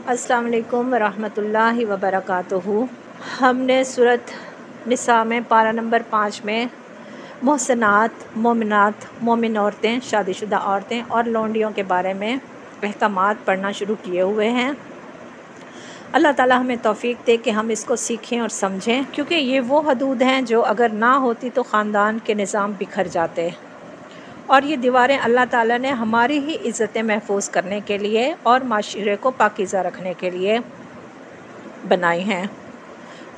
अस्सलाम वालेकुम वरहमतुल्लाहि वबरकातुहू। हमने सूरत निसा में पारा नंबर 5 में मोहसनात, मोमिनात, मोमिन औरतें, शादीशुदा औरतें और लौंडियों के बारे में अहकामात पढ़ना शुरू किए हुए हैं। अल्लाह ताला हमें तौफीक दे कि हम इसको सीखें और समझें, क्योंकि ये वो हदूद हैं जो अगर ना होती तो ख़ानदान के निज़ाम बिखर जाते। और ये दीवारें अल्लाह ताला ने हमारी ही इज़्ज़तें महफूज करने के लिए और माशरे को पाकीज़ा रखने के लिए बनाई हैं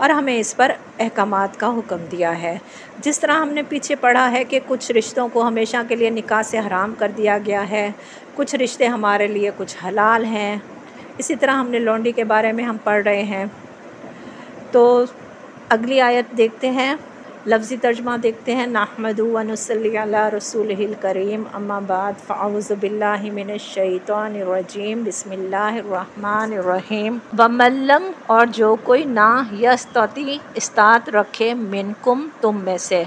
और हमें इस पर अहकामात का हुक्म दिया है। जिस तरह हमने पीछे पढ़ा है कि कुछ रिश्तों को हमेशा के लिए निकाह से हराम कर दिया गया है, कुछ रिश्ते हमारे लिए कुछ हलाल हैं। इसी तरह हमने लौंडी के बारे में हम पढ़ रहे हैं। तो अगली आयत देखते हैं, लफ्ज़ी तर्जुमा देखते हैं। नहमदु व नुसल्ली अला रसूलिहिल करीम, अम्मा बाद फ़अऊज़ु बिल्लाहि मिनश शैतानिर रजीम, बिस्मिल्लाहिर रहमानिर रहीम। वमल्लम, और जो कोई ना यस्तती इस्तात रखे, मिनकुम, तुम में से,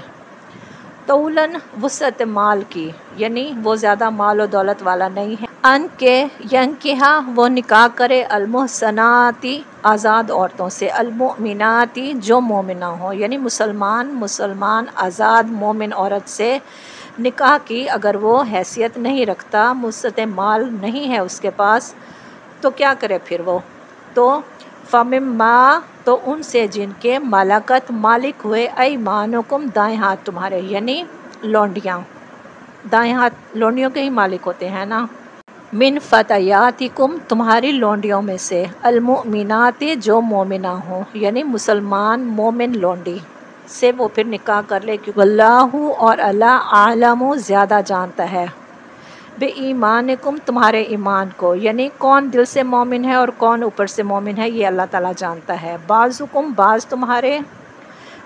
तौलन, वसअत माल की, यानी वो ज़्यादा माल और दौलत वाला नहीं है, अन के यंकिहा, वो निकाह करे, अलमुहसनाती, आज़ाद औरतों से, अलमुमिनाती, जो मोमिना हो, यानी मुसलमान आज़ाद मोमिन औरत से निकाह की अगर वो हैसियत नहीं रखता, मुसअत माल नहीं है उसके पास, तो क्या करे फिर वो? तो फ़मिम्मा, तो उनसे जिनके मलकत मालिक हुए, ऐमानुकुम, दाएँ हाथ तुम्हारे, यानी लौंडियाँ, दाएँ हाथ लौंडियों के ही मालिक होते हैं ना। मिन फ़तयातिकुम, तुम्हारी लौंडियों में से, अलमुमिनाती, जो मोमिना हो, यानी मुसलमान मोमिन लौंडी से वो फिर निकाह कर ले, क्योंकि वल्लाहु, और अल्लाह, आलमु, ज़्यादा जानता है, बेईमानिकुम, तुम्हारे ईमान को, यानी कौन दिल से मोमिन है और कौन ऊपर से मोमिन है, ये अल्लाह ताला जानता है। बाज़ुकुम, बाज़ तुम्हारे,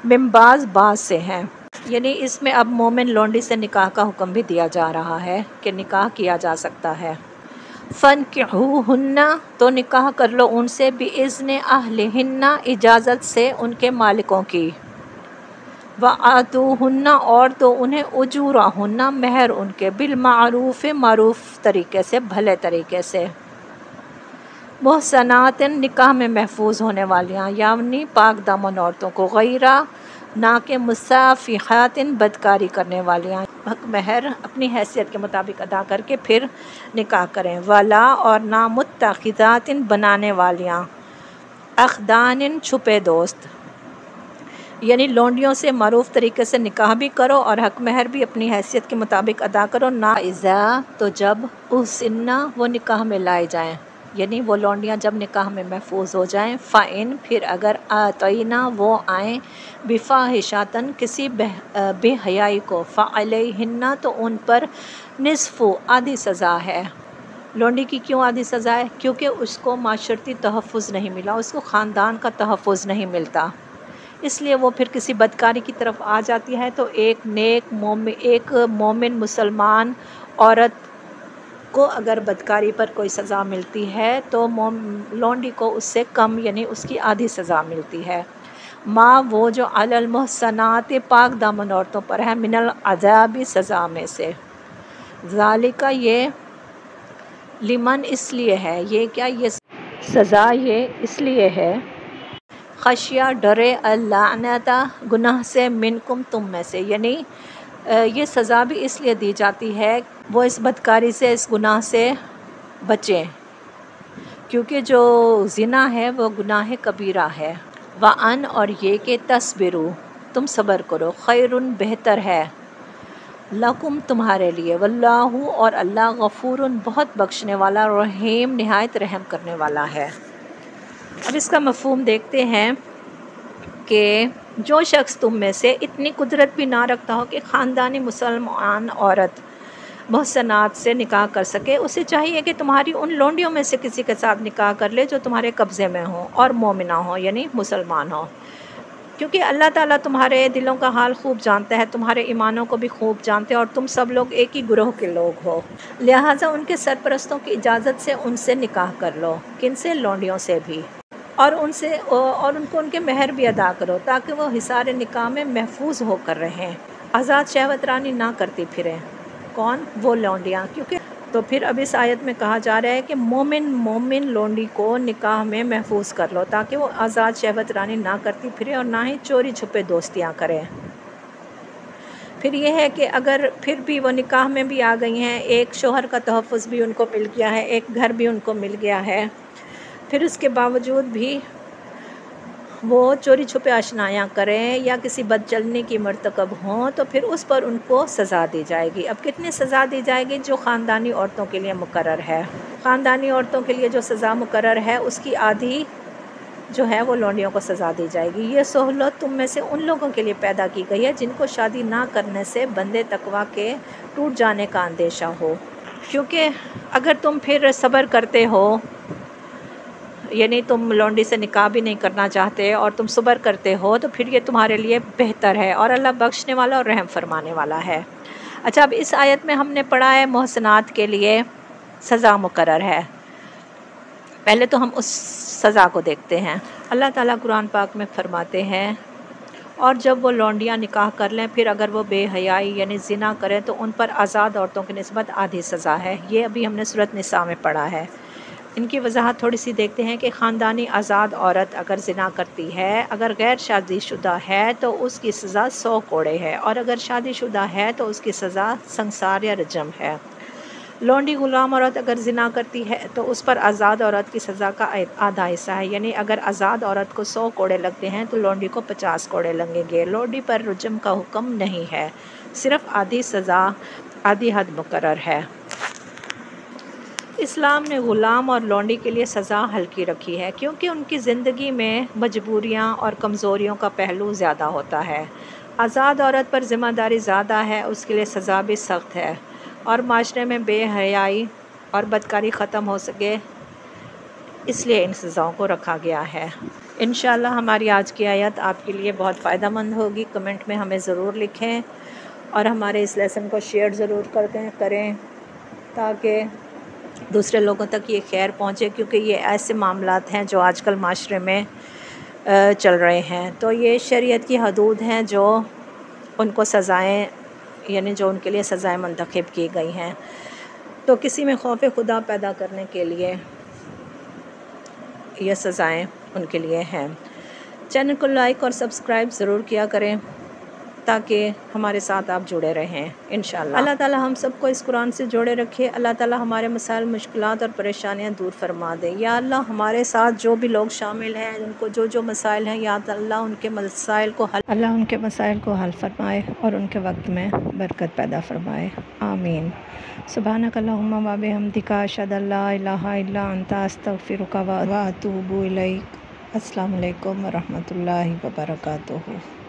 मिम्बाज़, बाज़ से हैं, यानी इसमें अब मोमिन लौंडी से निकाह का हुक्म भी दिया जा रहा है कि निकाह किया जा सकता है। फ़नकिहूहुन्ना, तो निकाह कर लो उनसे, बिइज़्नि अहलिहिन्ना, इजाज़त से उनके मालिकों की, वआतूहुन्ना, और दो उन्हें, उजूरहुन्ना, महर उनके, बिलमारूफ़, मारूफ़ तरीके से, भले तरीके से। मुहसनातिन, निकाह में महफूज होने वालियाँ, यानी पाक दामन औरतों को, गैरा, ना के मुसाफ़िहातिन, बदकारी करने वालियाँ, हक महर अपनी हैसियत के मुताबिक अदा करके फिर निकाह करें। वाला, और ना मुत्तखिज़ातिन, बनाने वालियाँ, अखदानिन, छुपे दोस्त, यानी लौंडियों से मारूफ तरीके से निकाह भी करो और हक महर भी अपनी हैसियत के मुताबिक अदा करो। ना इज़ा, तो जब उसिन्ना, वो निकाह में लाए जाएँ, यानी वो लौंडियाँ जब निकाह में महफूज हो जाएँ। फ़ाइन, फिर अगर आतईना, वो आएँ, बिफ़ाहिशातन, किसी बेहयाई को, फ़अलैहिन्ना, तो उन पर निस्फ़ु, आधी सज़ा है। लौंडी की क्यों आधी सज़ा है? क्योंकि उसको माशरती तहफ़्फ़ुज़ नहीं मिला, उसको ख़ानदान का तहफ़्फ़ुज़ नहीं मिलता, इसलिए वो फिर किसी बदकारी की तरफ आ जाती है। तो एक नेक मोमिन मुसलमान औरत को अगर बदकारी पर कोई सज़ा मिलती है तो लौंडी को उससे कम, यानी उसकी आधी सज़ा मिलती है। माँ, वो जो अलल मुहसनात, पाक दामन औरतों पर है, मिनल अज़ाबी, सज़ा में से। ज़ालिका, ये, लिमन, इसलिए है, ये क्या, ये सज़ा ये इसलिए है, खशिया, डरे, अल्लानता, गुनाह से, मिनकुम, तुम में से, यानी ये सज़ा भी इसलिए दी जाती है वो इस बदकारी से, इस गुनाह से बचें, क्योंकि जो ज़िना है वो गुनाह कबीरा है। वअन, और ये कि तस्बिरु, तुम सब्र करो, खैरुन, बेहतर है, लकुम, तुम्हारे लिए, वल्लाहु, और अल्लाह, गफ़ूरुन, बहुत बख्शने वाला, रहीम, निहायत रहम करने वाला है। अब इसका मफ़हूम देखते हैं कि जो शख्स तुम में से इतनी कुदरत भी ना रखता हो कि ख़ानदानी मुसलमान औरत मुहसनात से निकाह कर सके, उसे चाहिए कि तुम्हारी उन लौंडियों में से किसी के साथ निकाह कर ले जो तुम्हारे कब्ज़े में हो और मोमिना हो, यानी मुसलमान हो, क्योंकि अल्लाह ताला तुम्हारे दिलों का हाल खूब जानता है, तुम्हारे ईमानों को भी खूब जानते हैं, और तुम सब लोग एक ही गुरोह के लोग हो, लिहाजा उनके सरपरस्तों की इजाज़त से उनसे निकाह कर लो। किनसे? लौंडियों से भी, और उनको उनके महर भी अदा करो, ताकि वो हिसार निकाह में महफूज होकर रहें, आज़ाद शहवत रानी ना करती फिरें। कौन? वो लौंडियाँ, क्योंकि تو پھر اب اس آیت میں کہا جا رہا ہے کہ مومن لونڈی کو نکاح میں محفوظ کر لو تاکہ وہ آزاد شہوت رانی نہ کرتی پھرے اور نہ ہی چوری چھپے دوستیاں کرے۔ پھر یہ ہے کہ اگر پھر بھی وہ نکاح میں بھی آ گئی ہیں، ایک شوہر کا تحفظ بھی ان کو مل گیا ہے، ایک گھر بھی ان کو مل گیا ہے، پھر اس کے باوجود بھی وہ چوری چھپے آشنایاں کریں یا کسی بد چلنی کی مرتکب ہوں تو پھر اس پر ان کو سزا دی جائے گی۔ اب کتنی سزا دی جائے گی؟ جو خاندانی عورتوں کے لیے مقرر ہے۔ خاندانی عورتوں کے لیے جو سزا مقرر ہے اس کی آدھی جو ہے وہ لونڈیوں کو سزا دی جائے گی۔ یہ سہولت تم میں سے ان لوگوں کے لیے پیدا کی گئی ہے جن کو شادی نہ کرنے سے بندے تقویٰ کے ٹوٹ جانے کا اندیشہ ہو، کیونکہ اگر تم پھر صبر کرتے ہو، یعنی تم لونڈی سے نکاح بھی نہیں کرنا چاہتے اور تم صبر کرتے ہو تو پھر یہ تمہارے لیے بہتر ہے، اور اللہ بخشنے والا اور رحم فرمانے والا ہے۔ اچھا، اب اس آیت میں ہم نے پڑھا ہے محسنات کے لیے سزا مقرر ہے۔ پہلے تو ہم اس سزا کو دیکھتے ہیں۔ اللہ تعالیٰ قرآن پاک میں فرماتے ہیں، اور جب وہ لونڈیاں نکاح کر لیں پھر اگر وہ بے حیائی یعنی زنا کریں تو ان پر آزاد عورتوں کی نسبت آدھی سزا ہے۔ یہ ابھی ہم نے سورۃ نساء میں پڑھا ہے۔ ان کی وضاحت تھوڑی سی دیکھتے ہیں کہ خاندانی آزاد عورت اگر زنا کرتی ہے، اگر غیر شادی شدہ ہے تو اس کی سزا 100 کوڑے ہے، اور اگر شادی شدہ ہے تو اس کی سزا سنگسار یا رجم ہے۔ لونڈی غلام عورت اگر زنا کرتی ہے تو اس پر آزاد عورت کی سزا کا آدھا حصہ ہے، یعنی اگر آزاد عورت کو 100 کوڑے لگتے ہیں تو لونڈی کو 50 کوڑے لگیں گے۔ لونڈی پر رجم کا حکم نہیں ہے، صرف آدھی سزا، آدھی حد مقرر ہے۔ اسلام نے غلام اور لونڈی کے لیے سزا ہلکی رکھی ہے کیونکہ ان کی زندگی میں مجبوریاں اور کمزوریوں کا پہلو زیادہ ہوتا ہے۔ آزاد عورت پر ذمہ داری زیادہ ہے، اس کے لیے سزا بھی سخت ہے، اور معاشرے میں بے حیائی اور بدکاری ختم ہو سکے اس لیے ان سزاؤں کو رکھا گیا ہے۔ انشاءاللہ ہماری آج کی آیت آپ کے لیے بہت فائدہ مند ہوگی۔ کمنٹ میں ہمیں ضرور لکھیں اور ہمارے اس لیسن کو شیئر ضرور کریں تاکہ دوسرے لوگوں تک یہ خیر پہنچے، کیونکہ یہ ایسے معاملات ہیں جو آج کل معاشرے میں چل رہے ہیں۔ تو یہ شریعت کی حدود ہیں جو ان کو سزائیں، یعنی جو ان کے لیے سزائیں منتخب کی گئی ہیں، تو کسی میں خوف خدا پیدا کرنے کے لیے یہ سزائیں ان کے لیے ہیں۔ چینل کو لائک اور سبسکرائب ضرور کیا کریں تاکہ ہمارے ساتھ آپ جڑے رہیں انشاءاللہ۔ اللہ تعالی ہم سب کو اس قرآن سے جوڑے رکھے۔ اللہ تعالی ہمارے مسائل، مشکلات اور پریشانیاں دور فرما دے۔ یا اللہ ہمارے ساتھ جو بھی لوگ شامل ہیں، ان کو جو مسائل ہیں، یا اللہ ان کے مسائل کو حل فرمائے اور ان کے وقت میں برکت پیدا فرمائے، آمین۔ سبحانک اللہم و بحمدک، اشہد ان لا الہ الا انت، استغفرک و اتوب الیک۔ السلام علیکم ورحمۃ اللہ وبرکاتہ۔